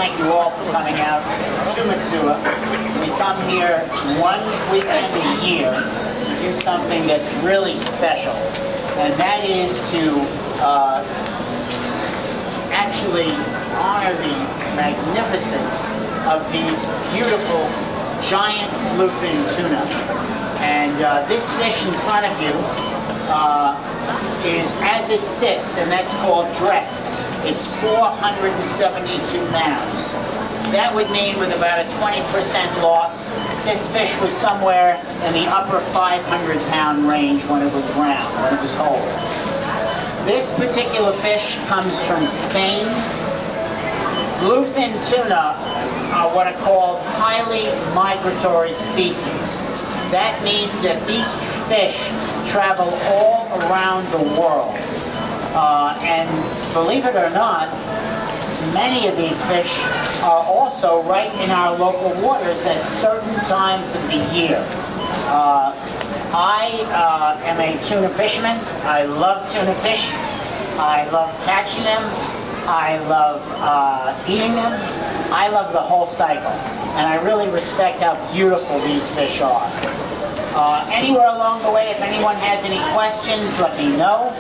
thank you all for coming out to Mitsuwa. We come here one weekend a year to do something that's really special, and that is to actually honor the magnificence of these beautiful giant bluefin tuna. And this fish in front of you is as it sits, and that's called dressed. It's 472 pounds. That would mean with about a 20% loss, this fish was somewhere in the upper 500-pound range when it was round, when it was whole. This particular fish comes from Spain. Bluefin tuna are what are called highly migratory species. That means that these fish travel all around the world. And believe it or not, many of these fish are also right in our local waters at certain times of the year. I am a tuna fisherman. I love tuna fish. I love catching them. I love eating them. I love the whole cycle. And I really respect how beautiful these fish are. Anywhere along the way, if anyone has any questions, let me know.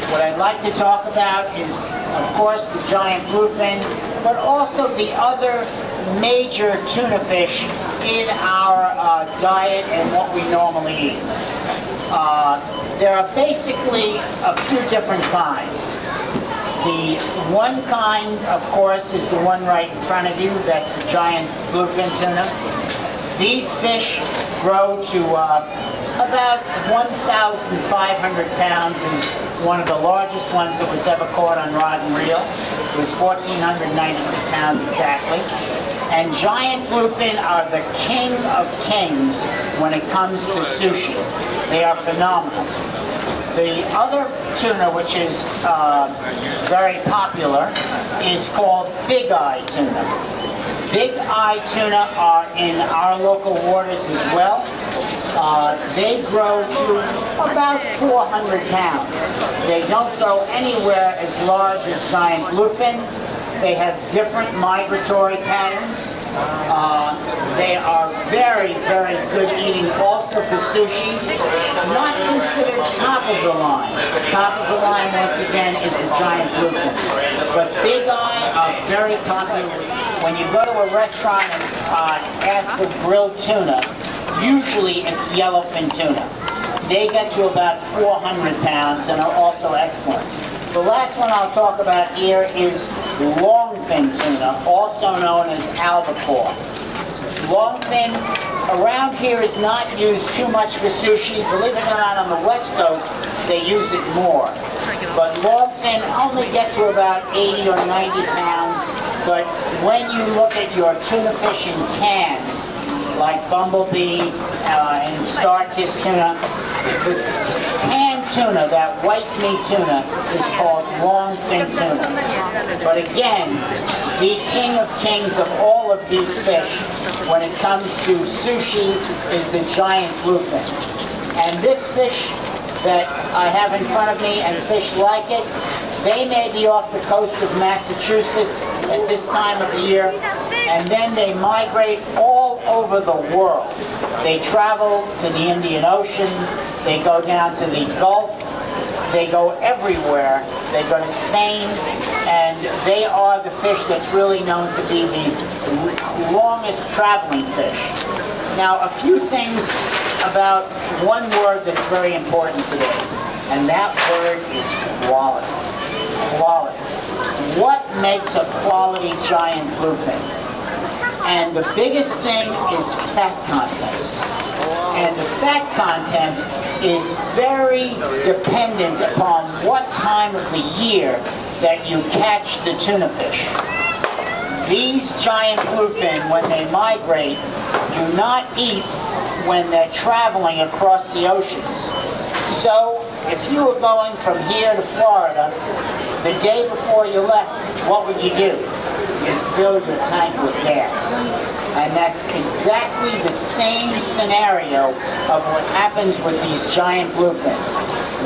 What I'd like to talk about is, of course, the giant bluefin, but also the other major tuna fish in our diet and what we normally eat. There are basically a few different kinds. The one kind, of course, is the one right in front of you. That's the giant bluefin tuna. These fish grow to about 1,500 pounds, is one of the largest ones that was ever caught on rod and reel. It was 1,496 pounds exactly. And giant bluefin are the king of kings when it comes to sushi. They are phenomenal. The other tuna, which is very popular, is called big eye tuna. Big eye tuna are in our local waters as well. They grow to about 400 pounds. They don't grow anywhere as large as giant bluefin. They have different migratory patterns. They are very, very good eating also for sushi. Not considered top of the line. Top of the line, once again, is the giant bluefin. But big eye are very popular. When you go to a restaurant and ask for grilled tuna, usually it's yellowfin tuna. They get to about 400 pounds and are also excellent. The last one I'll talk about here is longfin tuna, also known as albacore. Longfin around here is not used too much for sushi. Believe it or not, on the West Coast, they use it more. But longfin only get to about 80 or 90 pounds. But when you look at your tuna fish in cans, like Bumblebee and Star-Kissed tuna, the canned tuna, that white meat tuna, is called longfin tuna. But again, the king of kings of all of these fish, when it comes to sushi, is the giant bluefin. And this fish that I have in front of me, and fish like it, they may be off the coast of Massachusetts at this time of the year, and then they migrate all over the world. They travel to the Indian Ocean, they go down to the Gulf, they go everywhere. They go to Spain, and they are the fish that's really known to be the longest traveling fish. Now, a few things about one word that's very important today, and that word is quality. Quality. What makes a quality giant bluefin? And the biggest thing is fat content. And the fat content is very dependent upon what time of the year that you catch the tuna fish. These giant bluefin, when they migrate, do not eat when they're traveling across the oceans. So, if you were going from here to Florida, the day before you left, what would you do? You'd fill your tank with gas. And that's exactly the same scenario of what happens with these giant bluefin.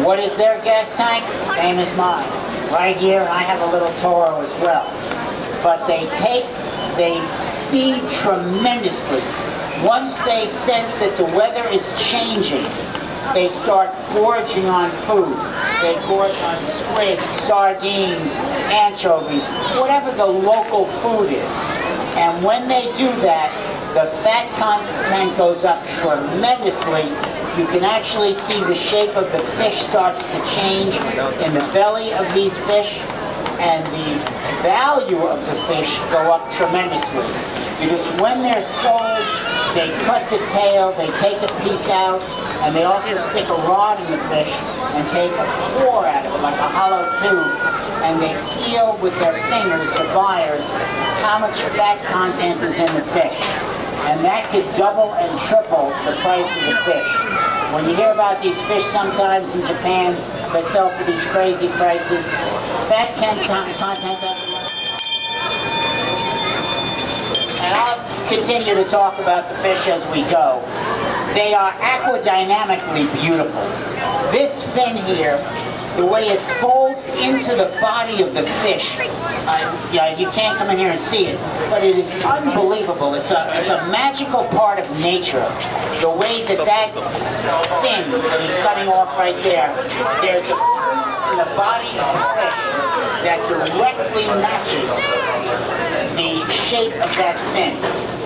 What is their gas tank? Same as mine. Right here, I have a little Toro as well. But they take They feed tremendously. Once they sense that the weather is changing, they start gorging on food. They gorge on squid, sardines, anchovies, whatever the local food is. And when they do that, the fat content goes up tremendously. You can actually see the shape of the fish starts to change in the belly of these fish, and the value of the fish go up tremendously. Because when they're sold, they cut the tail, they take a piece out, and they also stick a rod in the fish and take a core out of it, like a hollow tube, and they feel with their fingers, the buyers, how much fat content is in the fish. And that could double and triple the price of the fish. When you hear about these fish sometimes in Japan, they sell for these crazy prices. Fat content. And I'll continue to talk about the fish as we go. They are aquadynamically beautiful. This fin here, the way it folds into the body of the fish, yeah, you can't come in here and see it, but it is unbelievable. It's a magical part of nature. The way that fin that he's cutting off right there, there's a piece in the body of the fish that directly matches the shape of that fin.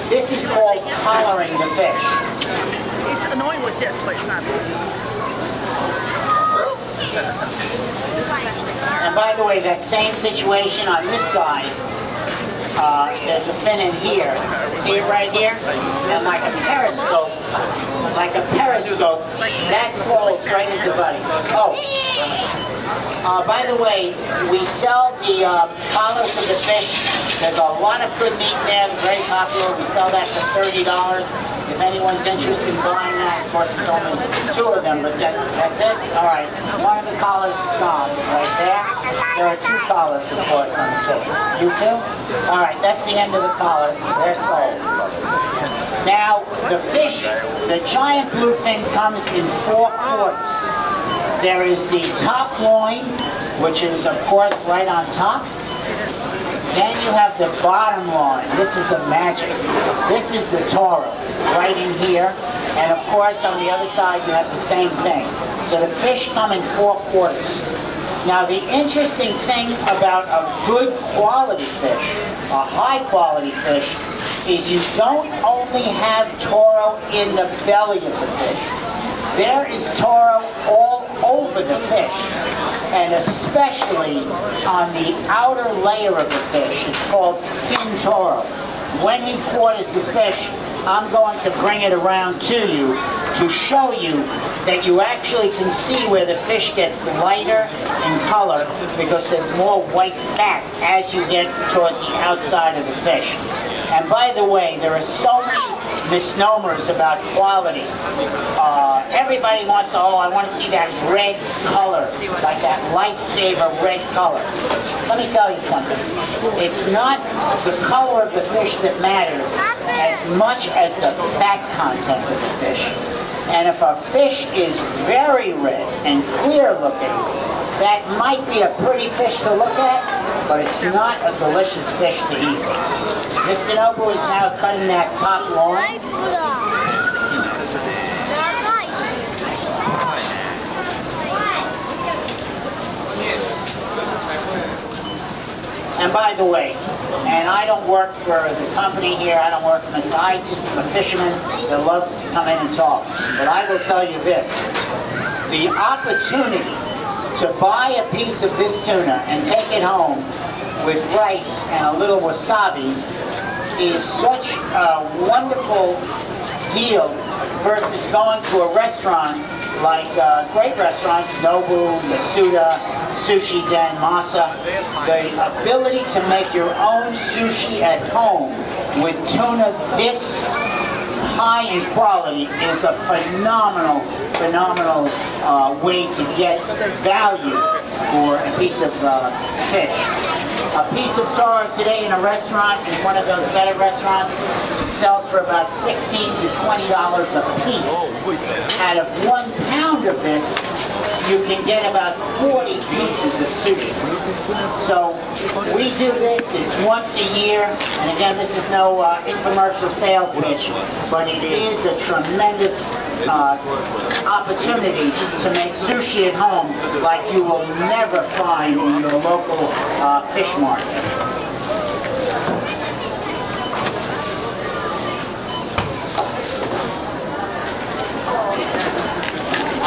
This is called collaring the fish. It's annoying with this, but it's not. And by the way, that same situation on this side, there's a fin in here. See it right here? And like a periscope, that falls right into the body. Oh, by the way, we sell the collars of the fish. There's a lot of good meat there, very popular. We sell that for $30. If anyone's interested in buying that, of course, it's only 2 of them, but that's it? All right. One of the collars is gone right there. There are 2 collars, of course, on the fish. You too? All right, that's the end of the collars. They're sold. Now, the fish, the giant bluefin comes in 4 quarters. There is the top loin, which is, of course, right on top. Then you have the bottom loin. This is the magic. This is the toro, right in here. And of course, on the other side, you have the same thing. So the fish come in 4 quarters. Now, the interesting thing about a good quality fish, a high quality fish, is you don't only have toro in the belly of the fish. There is toro all over the fish, and especially on the outer layer of the fish. It's called skin toro. When he quarters the fish, I'm going to bring it around to you to show you that you actually can see where the fish gets lighter in color because there's more white fat as you get towards the outside of the fish. And by the way, there are so many misnomers about quality. Everybody wants, oh, I want to see that red color, like that lightsaber red color. Let me tell you something. It's not the color of the fish that matters as much as the fat content of the fish. And if a fish is very red and clear looking, that might be a pretty fish to look at, but it's not a delicious fish to eat. Mr. Nobu is now cutting that top loin. And by the way, and I don't work for the company here, I don't work for this, I just am a fisherman that loves to come in and talk. But I will tell you this, the opportunity to buy a piece of this tuna and take it home with rice and a little wasabi is such a wonderful deal versus going to a restaurant like great restaurants, Nobu, Mitsuwa, Sushi Den, Masa. The ability to make your own sushi at home with tuna this high in quality is a phenomenal way to get value for a piece of fish. A piece of toro today in a restaurant, in one of those better restaurants, sells for about $16 to $20 a piece. Out of 1 pound of this, you can get about 40 pieces of sushi. So we do this, it's once a year, and again, this is no infomercial sales pitch, but it is a tremendous opportunity to make sushi at home like you will never find in your local fish market.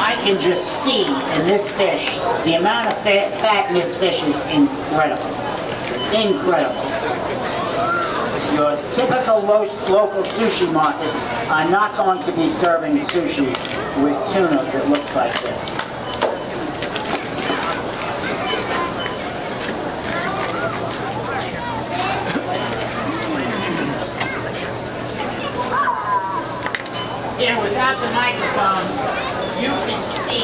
I can just see in this fish, the amount of fat in this fish is incredible. Incredible. Your typical local sushi markets are not going to be serving sushi with tuna that looks like this. Here, without the microphone, you can see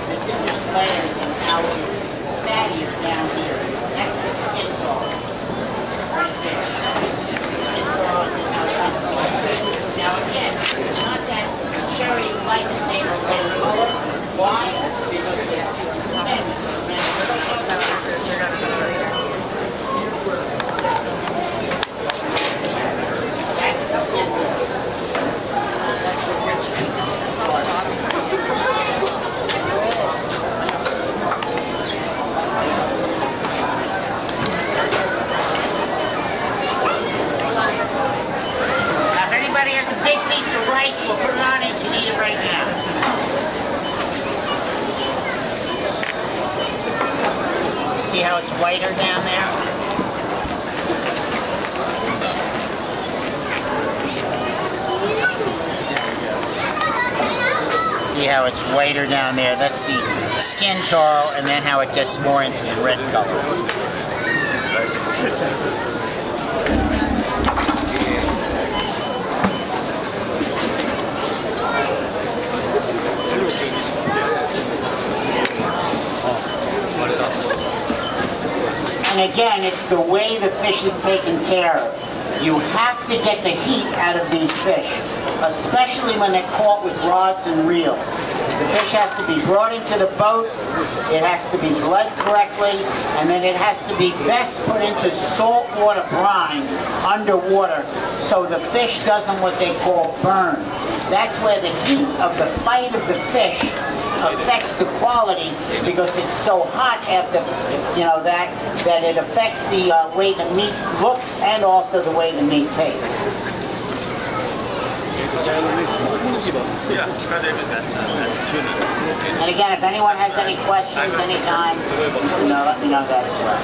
the different layers and how it's fattier down here. That's the skin tone. Right there. That's the skin tone and how that's the. Now again, it's not that cherry lightsaber red color. Why? Because it's tremendous. That's the skin tone. That's the richness. Has a big piece of rice, we'll put it on and you can eat it right now. See how it's whiter down there? See how it's whiter down there? That's the skin taro, and then how it gets more into the red color. And again, it's the way the fish is taken care of. You have to get the heat out of these fish, especially when they're caught with rods and reels. The fish has to be brought into the boat, it has to be bled correctly, and then it has to be best put into saltwater brine underwater so the fish doesn't what they call burn. That's where the heat of the fight of the fish affects the quality because it's so hot after, you know, that it affects the way the meat looks and also the way the meat tastes. And again, if anyone has any questions anytime, you know, let me know that as well.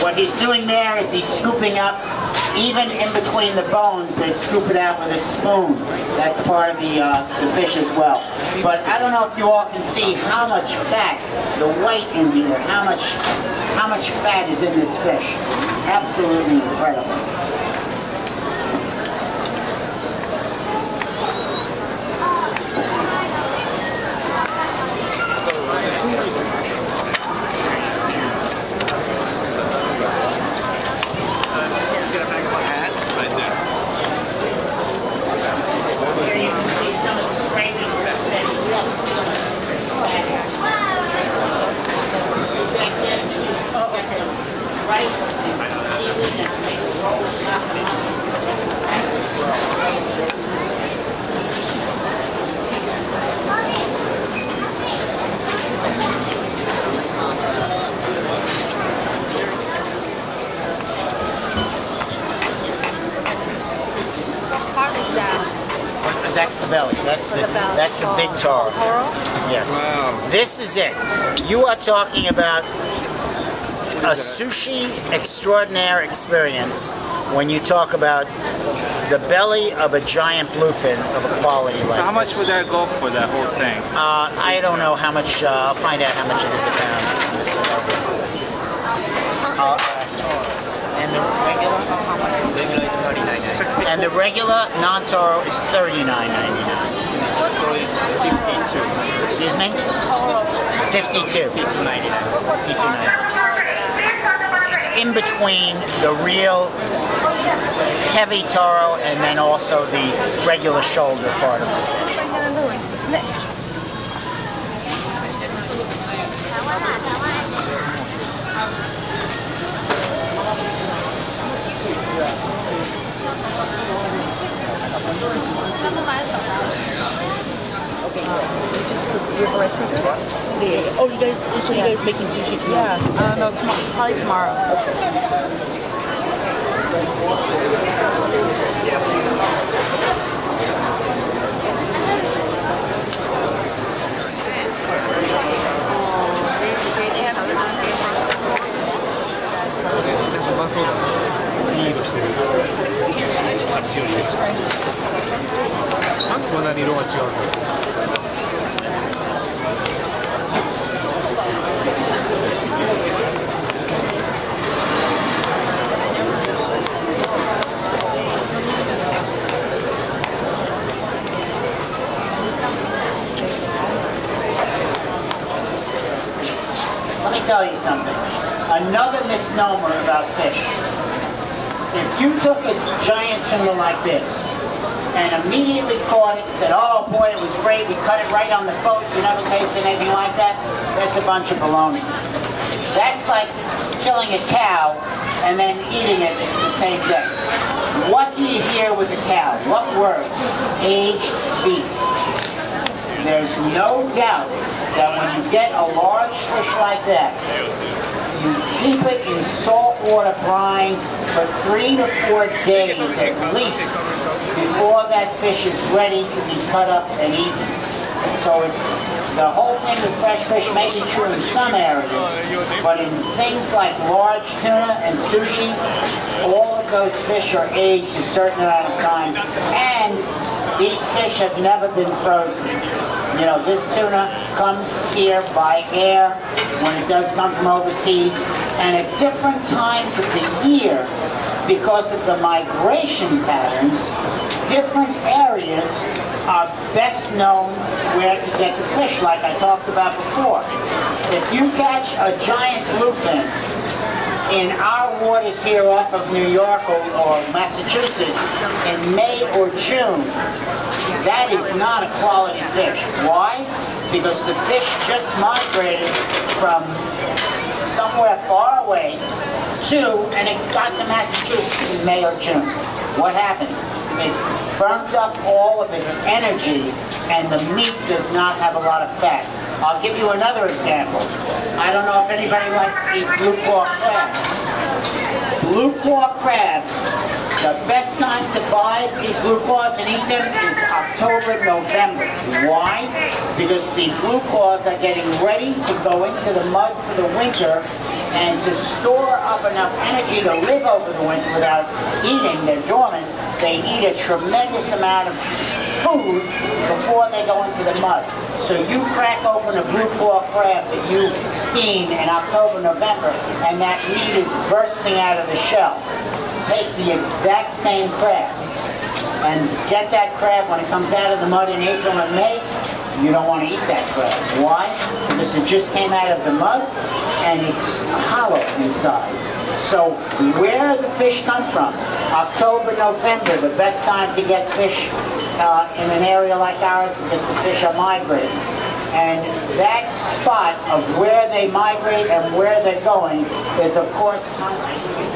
What he's doing there is he's scooping up, even in between the bones, they scoop it out with a spoon. That's part of the fish as well. But I don't know if you all can see how much fat, the white in here, how much fat is in this fish. Absolutely incredible. That's the belly. That's the big taro. Yes. Wow. This is it. You are talking about a sushi extraordinaire experience when you talk about the belly of a giant bluefin of a quality like this. So how much would that go for that whole thing? I don't know how much. I'll find out how much it is a pound. I'll ask. And the regular? How much? Regular is $39.99. And the regular non-taro is $39.99. Excuse me? 52. $52.99. $52.99. It's in between the real heavy taro and then also the regular shoulder part of the fish. You have a rice maker? Yeah. Oh, you guys. So you guys making sushi tomorrow? Yeah. No, tomorrow. Probably tomorrow. Let me tell you something. Another misnomer about fish. If you took a giant tuna like this and immediately caught it and said, oh boy, it was great, we cut it right on the boat, you never tasted anything like that, that's a bunch of baloney. That's like killing a cow and then eating it the same day. What do you hear with a cow? What word? Aged beef. There's no doubt that when you get a large fish like that, you keep it in salt water brine for 3 to 4 days at least before that fish is ready to be cut up and eaten. So it's the whole thing with fresh fish may be true in some areas, but in things like large tuna and sushi, all of those fish are aged a certain amount of time, and these fish have never been frozen. You know, this tuna comes here by air when it does come from overseas, and at different times of the year, because of the migration patterns, different areas are best known where to get the fish, like I talked about before. If you catch a giant bluefin in our waters here off of New York or Massachusetts in May or June, that is not a quality fish. Why? Because the fish just migrated from somewhere far away and it got to Massachusetts in May or June. What happened? It burnt up all of its energy and the meat does not have a lot of fat. I'll give you another example. I don't know if anybody likes to eat blue claw crabs. Blue claw crabs, the best time to buy the blue claws and eat them is October, November. Why? Because the blue claws are getting ready to go into the mud for the winter, and to store up enough energy to live over the winter without eating, they're dormant, they eat a tremendous amount of food before they go into the mud. So you crack open a blue claw crab that you steam in October, November, and that meat is bursting out of the shell. Take the exact same crab and get that crab when it comes out of the mud in April and May. You don't want to eat that crab. Why? Because it just came out of the mud and it's hollow inside. So where the fish come from? October, November, the best time to get fish in an area like ours because the fish are migrating. And that spot of where they migrate and where they're going is of course constantly.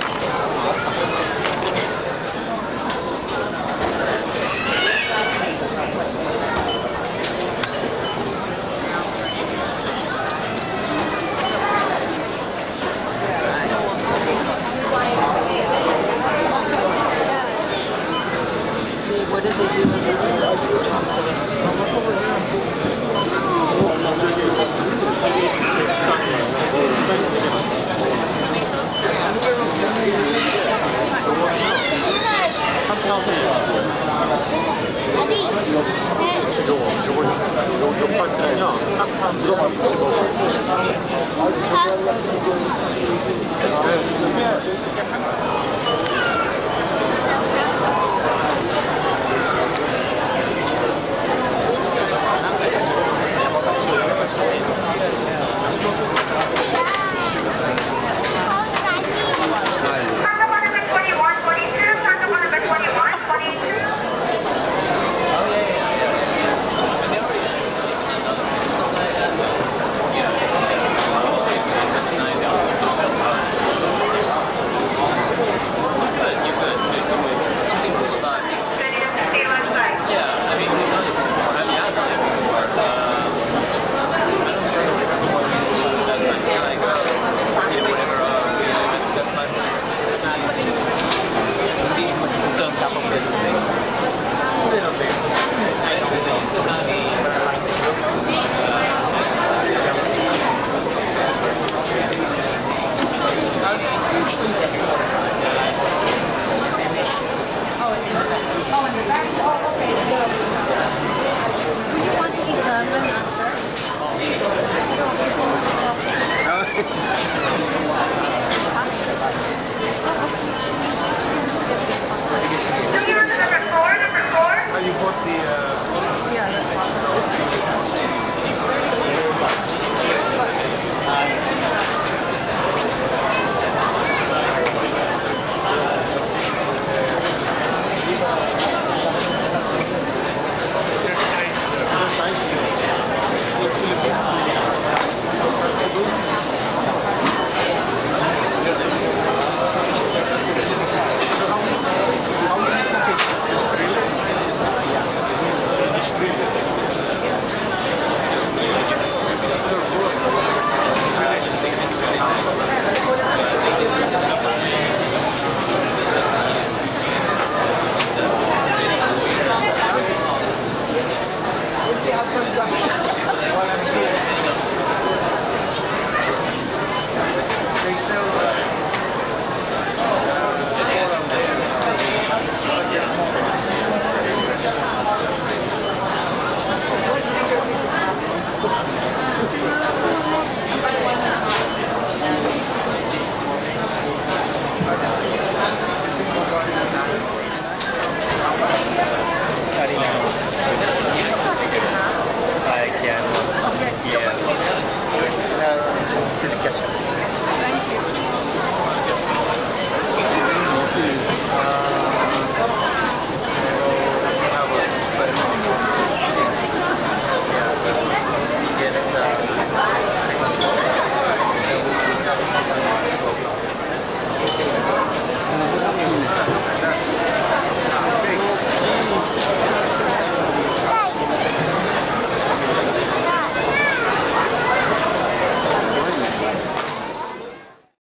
What did they do with the chunks of it? hugely different.